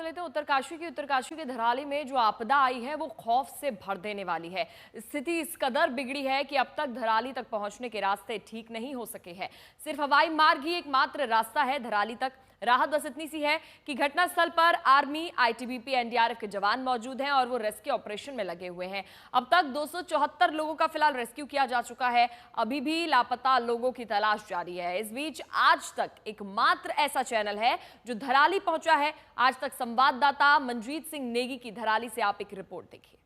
कर लेते हैं उत्तरकाशी की। उत्तरकाशी के धराली में जो आपदा आई है वो खौफ से भर देने वाली है। स्थिति इस कदर बिगड़ी है कि अब तक धराली तक पहुंचने के रास्ते ठीक नहीं हो सके हैं। सिर्फ हवाई मार्ग ही एकमात्र रास्ता है धराली तक। राहत बस इतनी सी है कि घटनास्थल पर आर्मी, आईटीबीपी, एनडीआरएफ के जवान मौजूद हैं और वो रेस्क्यू ऑपरेशन में लगे हुए हैं। अब तक 274 लोगों का फिलहाल रेस्क्यू किया जा चुका है। अभी भी लापता लोगों की तलाश जारी है। इस बीच आज तक एकमात्र ऐसा चैनल है जो धराली पहुंचा है। आज तक संवाददाता मनजीत सिंह नेगी की धराली से आप एक रिपोर्ट देखिए।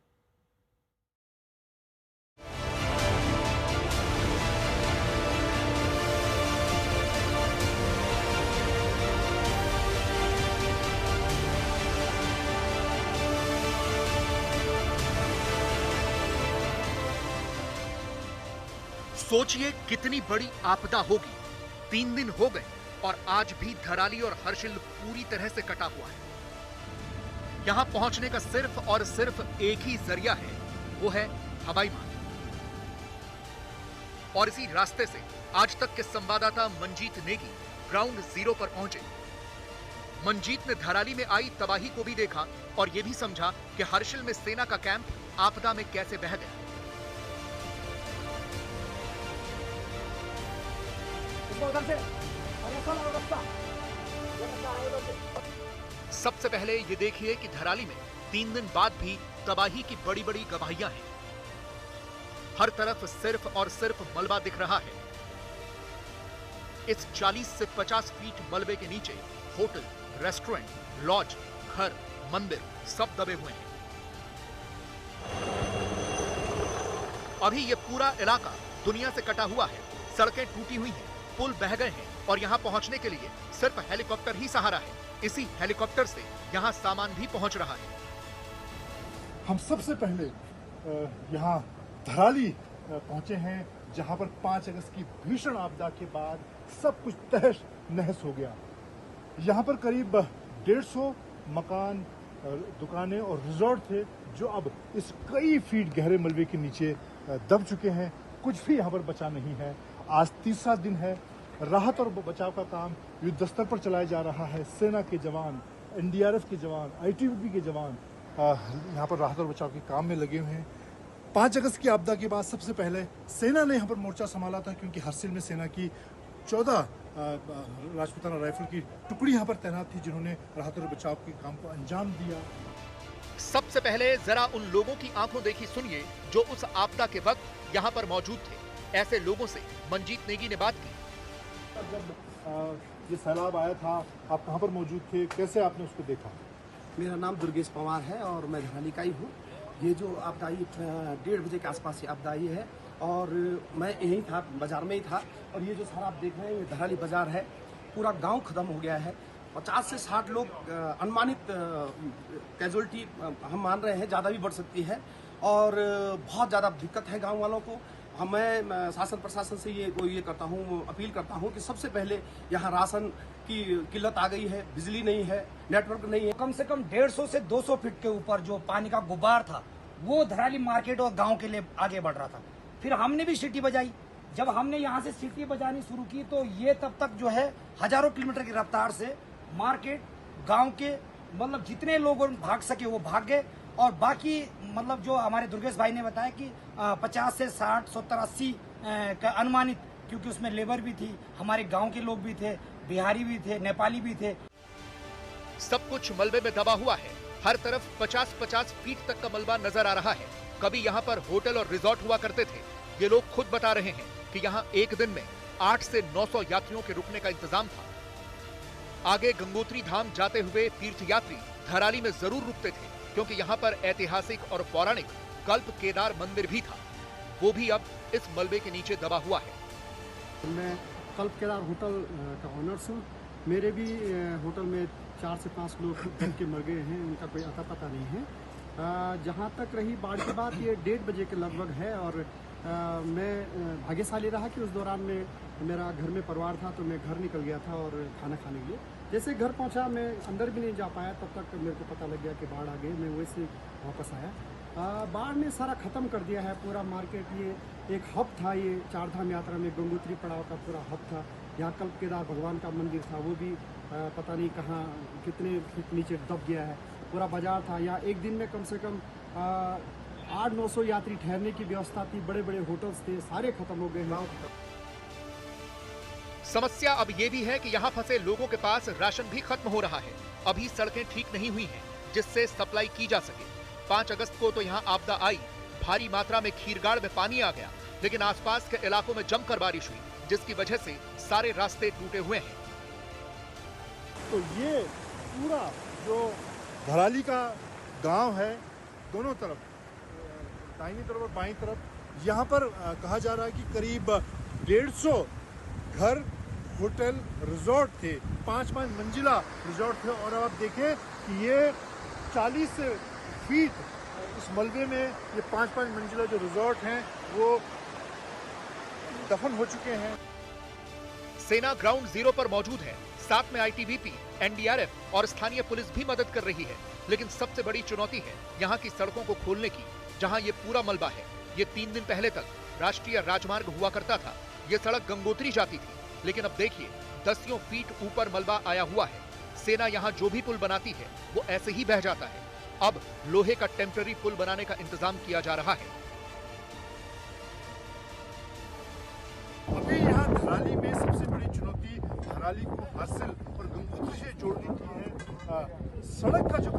सोचिए कितनी बड़ी आपदा होगी। 3 दिन हो गए और आज भी धराली और हर्षिल पूरी तरह से कटा हुआ है। यहां पहुंचने का सिर्फ और सिर्फ एक ही जरिया है, वो है हवाई मार्ग। और इसी रास्ते से आज तक के संवाददाता मनजीत नेगी ग्राउंड जीरो पर पहुंचे। मनजीत ने धराली में आई तबाही को भी देखा और यह भी समझा कि हर्षिल में सेना का कैंप आपदा में कैसे बह गया। सबसे पहले ये देखिए कि धराली में 3 दिन बाद भी तबाही की बड़ी बड़ी गवाहियां हैं। हर तरफ सिर्फ और सिर्फ मलबा दिख रहा है। इस 40 से 50 फीट मलबे के नीचे होटल, रेस्टोरेंट, लॉज, घर, मंदिर सब दबे हुए हैं। अभी ये पूरा इलाका दुनिया से कटा हुआ है। सड़कें टूटी हुई हैं, पुल बह गए हैं और यहाँ पहुंचने के लिए सिर्फ हेलीकॉप्टर ही सहारा है। इसी हेलीकॉप्टर से यहाँ सामान भी पहुंच रहा है। हम सबसे पहले यहाँ धराली पहुंचे हैं, जहाँ पर 5 अगस्त की भीषण आपदा के बाद सब कुछ तहस नहस हो गया। यहाँ पर करीब 150 मकान, दुकानें और रिजॉर्ट थे जो अब इस कई फीट गहरे मलबे के नीचे दब चुके हैं। कुछ भी यहाँ पर बचा नहीं है। आज तीसरा दिन है। राहत और बचाव का काम युद्ध स्तर पर चलाया जा रहा है। सेना के जवान, एनडीआरएफ के जवान, आईटीबीपी के जवान यहाँ पर राहत और बचाव के काम में लगे हुए हैं। 5 अगस्त की आपदा के बाद सबसे पहले सेना ने यहाँ पर मोर्चा संभाला था, क्योंकि हर्षिल में सेना की 14 राजपूताना राइफल की टुकड़ी यहाँ पर तैनात थी, जिन्होंने राहत और बचाव के काम को अंजाम दिया। सबसे पहले जरा उन लोगों की आंखों देखी सुनिए जो उस आपदा के वक्त यहाँ पर मौजूद थे। ऐसे लोगों से मनजीत नेगी ने बात की। जब ये सैलाब आया था, आप कहाँ पर मौजूद थे, कैसे आपने उसको देखा? मेरा नाम दुर्गेश पवार है और मैं धराली का ही हूँ। ये जो आपदा आई 1:30 बजे के आसपास ये आपदा आई है और मैं यहीं था, बाजार में ही था। और ये जो सारा आप देख रहे हैं, ये धराली बाजार है। पूरा गांव खत्म हो गया है। 50 से 60 लोग अनुमानित कैजुअलिटी हम मान रहे हैं, ज़्यादा भी बढ़ सकती है। और बहुत ज़्यादा दिक्कत है गाँव वालों को। मैं शासन प्रशासन से ये करता हूँ, अपील करता हूँ कि सबसे पहले यहाँ राशन की किल्लत आ गई है, बिजली नहीं है, नेटवर्क नहीं है। कम से कम 150 से 200 फीट के ऊपर जो पानी का गुबार था वो धराली मार्केट और गांव के लिए आगे बढ़ रहा था। फिर हमने भी सीटी बजाई। जब हमने यहाँ से सीटी बजानी शुरू की तो ये तब तक जो है हजारों किलोमीटर की रफ्तार से मार्केट, गाँव के मतलब जितने लोग भाग सके वो भाग गए। और बाकी मतलब जो हमारे दुर्गेश भाई ने बताया कि 50 से 60, 70, 80 का अनुमानित, क्योंकि उसमें लेबर भी थी, हमारे गांव के लोग भी थे, बिहारी भी थे, नेपाली भी थे। सब कुछ मलबे में दबा हुआ है। हर तरफ 50-50 फीट तक का मलबा नजर आ रहा है। कभी यहाँ पर होटल और रिजॉर्ट हुआ करते थे। ये लोग खुद बता रहे हैं कि यहाँ एक दिन में 8 से 900 यात्रियों के रुकने का इंतजाम था। आगे गंगोत्री धाम जाते हुए तीर्थयात्री धराली में जरूर रुकते थे, क्योंकि यहाँ पर ऐतिहासिक और पौराणिक कल्प केदार मंदिर भी था। वो भी अब इस मलबे के नीचे दबा हुआ है। मैं कल्प केदार होटल का ऑनर्स हूँ। मेरे भी होटल में 4 से 5 लोग दब के मर गए हैं, उनका कोई अता पता नहीं है। जहाँ तक रही बाढ़ की बात, ये 1:30 बजे के लगभग है और मैं भाग्यशाली रहा कि उस दौरान में मेरा घर में परिवार था, तो मैं घर निकल गया था और खाना खाने के लिए। जैसे घर पहुंचा, मैं अंदर भी नहीं जा पाया, तब तक मेरे को पता लग गया कि बाढ़ आ गई। मैं वैसे वापस आया। बाढ़ ने सारा ख़त्म कर दिया है पूरा मार्केट। ये एक हब था, ये 4 धाम यात्रा में गंगोत्री पड़ाव का पूरा हब था। यहाँ कल्पकेदार भगवान का मंदिर था, वो भी पता नहीं कहाँ कितने फीट नीचे दब गया है। पूरा बाजार था, यहाँ एक दिन में कम से कम 800-900 यात्री ठहरने की व्यवस्था थी, बड़े बड़े होटल्स थे, सारे खत्म हो गए हैं। समस्या अब ये भी है कि यहाँ फंसे लोगों के पास राशन भी खत्म हो रहा है। अभी सड़कें ठीक नहीं हुई हैं, जिससे सप्लाई की जा सके। 5 अगस्त को तो यहाँ आपदा आई, भारी मात्रा में खीरगाड़ में पानी आ गया, लेकिन आसपास के इलाकों में जमकर बारिश हुई, जिसकी वजह से सारे रास्ते टूटे हुए हैं। तो ये पूरा जो धराली का गांव है, दोनों तरफ, दाहिनी तरफ और बाईं तरफ, यहाँ पर कहा जा रहा है कि करीब 150 घर, होटल, रिजॉर्ट थे, 5-5 मंजिला रिजॉर्ट थे। और अब आप देखें कि ये 40 फीट इस मलबे में ये 5-5 मंजिला जो रिजॉर्ट हैं वो दफन हो चुके हैं। सेना ग्राउंड जीरो पर मौजूद है, साथ में आईटीबीपी, एनडीआरएफ और स्थानीय पुलिस भी मदद कर रही है। लेकिन सबसे बड़ी चुनौती है यहाँ की सड़कों को खोलने की, जहाँ ये पूरा मलबा है। ये 3 दिन पहले तक राष्ट्रीय राजमार्ग हुआ करता था। ये सड़क गंगोत्री जाती थी, लेकिन अब देखिए 10 फीट ऊपर मलबा आया हुआ है। सेना यहाँ जो भी पुल बनाती है वो ऐसे ही बह जाता है। अब लोहे का टेम्पररी पुल बनाने का इंतजाम किया जा रहा है। अभी यहाँ धराली में सबसे बड़ी चुनौती धराली को हासिल और गंगोत्री से जोड़ने की है। सड़क का जो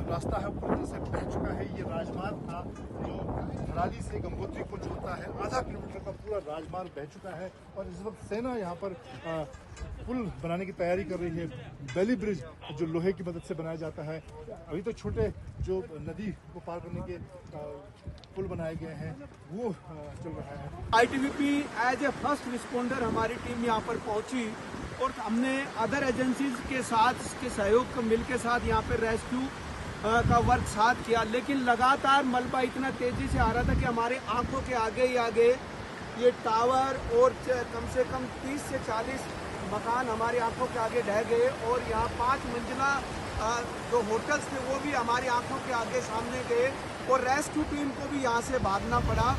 रास्ता है पूरी तरह से बह चुका है। ये राजमार्ग था जो धराली से गंगोत्री को जोड़ता है, आधा किलोमीटर का पूरा राजमार्ग बह चुका है। और इस वक्त सेना यहाँ पर पुल बनाने की तैयारी कर रही है। बेली ब्रिज जो लोहे की मदद से बनाया जाता है। अभी तो छोटे जो नदी को पार करने के पुल बनाए गए हैं वो चल रहा है। ITBP as a first responder हमारी टीम यहाँ पर पहुंची और हमने अदर एजेंसीज के साथ के सहयोग को मिल के साथ यहाँ पर रेस्क्यू का वर्क साथ किया। लेकिन लगातार मलबा इतना तेजी से आ रहा था कि हमारे आंखों के आगे ही आगे ये टावर और कम से कम 30 से 40 मकान हमारी आंखों के आगे ढह गए। और यहाँ 5 मंजिला जो होटल्स थे वो भी हमारी आंखों के आगे सामने गए और रेस्क्यू टीम को भी यहाँ से भागना पड़ा।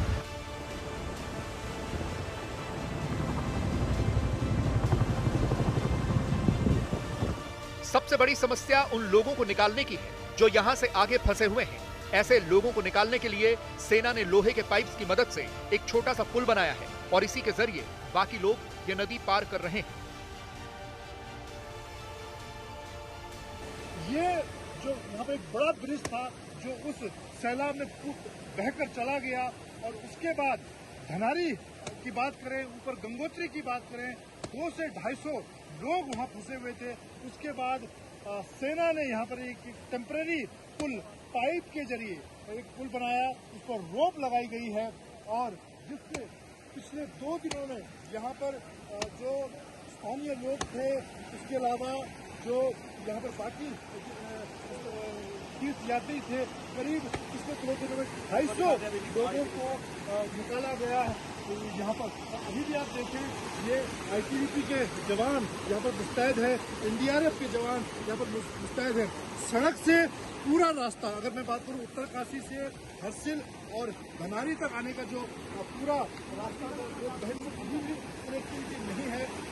सबसे बड़ी समस्या उन लोगों को निकालने की है जो यहाँ से आगे फंसे हुए हैं। ऐसे लोगों को निकालने के लिए सेना ने लोहे के पाइप्स की मदद से एक छोटा सा पुल बनाया है और इसी के जरिए बाकी लोग ये नदी पार कर रहे हैं। ये जो यहाँ पे एक बड़ा ब्रिज था जो उस सैलाब में बहकर चला गया। और उसके बाद धनारी की बात करें, ऊपर गंगोत्री की बात करें, 200 से 250 लोग वहाँ फंसे हुए थे। उसके बाद सेना ने यहाँ पर एक टेम्पररी पुल पाइप के जरिए एक पुल बनाया, उस पर रोप लगाई गई है। और जिससे पिछले 2 दिनों में यहाँ पर जो स्थानीय लोग थे, उसके अलावा जो यहाँ पर बाकी तीर्थ यात्री थे, करीब पिछले 2 दिनों में 250 लोगों को निकाला गया है यहाँ पर। अभी भी आप देखें ये आईटीबीपी के जवान यहाँ पर मुस्तैद है, एनडीआरएफ के जवान यहाँ पर मुस्तैद है। सड़क से पूरा रास्ता, अगर मैं बात करूँ उत्तरकाशी से हर्सिल और धनारी तक आने का जो पूरा रास्ता, वो अभी भी कनेक्टिविटी नहीं है।